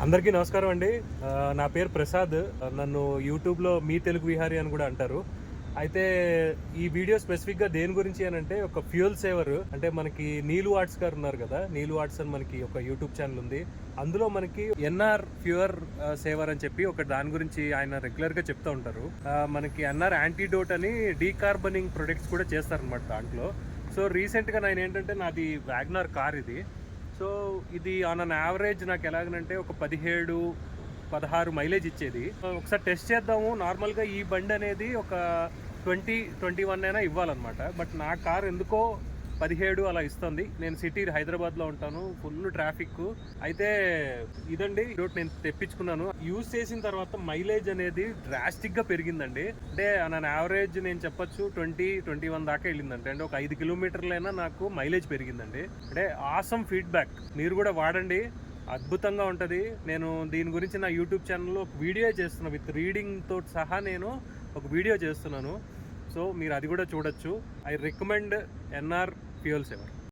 అందరికీ నమస్కారం అండి. నా పేరు ప్రసాద్. నన్ను యూట్యూబ్లో మీ తెలుగు విహారీ అని కూడా అంటారు. అయితే ఈ వీడియో స్పెసిఫిక్గా దేని గురించి అని అంటే, ఒక ఫ్యూయల్ సేవర్ అంటే మనకి నీలు ఆర్ట్స్ గారు ఉన్నారు కదా, నీలు ఆర్ట్స్ అని మనకి ఒక యూట్యూబ్ ఛానల్ ఉంది. అందులో మనకి ఎన్ఆర్ ఫ్యూయర్ సేవర్ అని చెప్పి ఒక దాని గురించి ఆయన రెగ్యులర్గా చెప్తూ ఉంటారు. మనకి ఎన్ఆర్ యాంటీడోట్ అని డీకార్బనింగ్ ప్రొడక్ట్స్ కూడా చేస్తారనమాట దాంట్లో. సో రీసెంట్గా నేను ఏంటంటే, నాది వ్యాగ్నార్ కార్ ఇది. సో ఇది ఆన్ అన్ యావరేజ్ నాకు ఎలాగనంటే ఒక 17-16 మైలేజ్ ఇచ్చేది. ఒకసారి టెస్ట్ చేద్దాము. నార్మల్గా ఈ బండి అనేది ఒక 20-21 అయినా ఇవ్వాలన్నమాట. బట్ నా కార్ ఎందుకో 17 అలా ఇస్తుంది. నేను సిటీ హైదరాబాద్లో ఉంటాను, ఫుల్ ట్రాఫిక్. అయితే ఇదండి నేను తెప్పించుకున్నాను. యూజ్ చేసిన తర్వాత మైలేజ్ అనేది డ్రాస్టిక్గా పెరిగిందండి. అంటే నా యావరేజ్ నేను చెప్పొచ్చు 20-21 దాకా వెళ్ళిందంటే, అంటే ఒక 5 కిలోమీటర్లైనా నాకు మైలేజ్ పెరిగిందండి. అంటే ఆసమ్ ఫీడ్బ్యాక్. మీరు కూడా వాడండి, అద్భుతంగా ఉంటుంది. నేను దీని గురించి నా యూట్యూబ్ ఛానల్లో ఒక వీడియో చేస్తున్నాను, విత్ రీడింగ్తో సహా నేను ఒక వీడియో చేస్తున్నాను. సో మీరు అది కూడా చూడొచ్చు. I recommend NR fuel saver.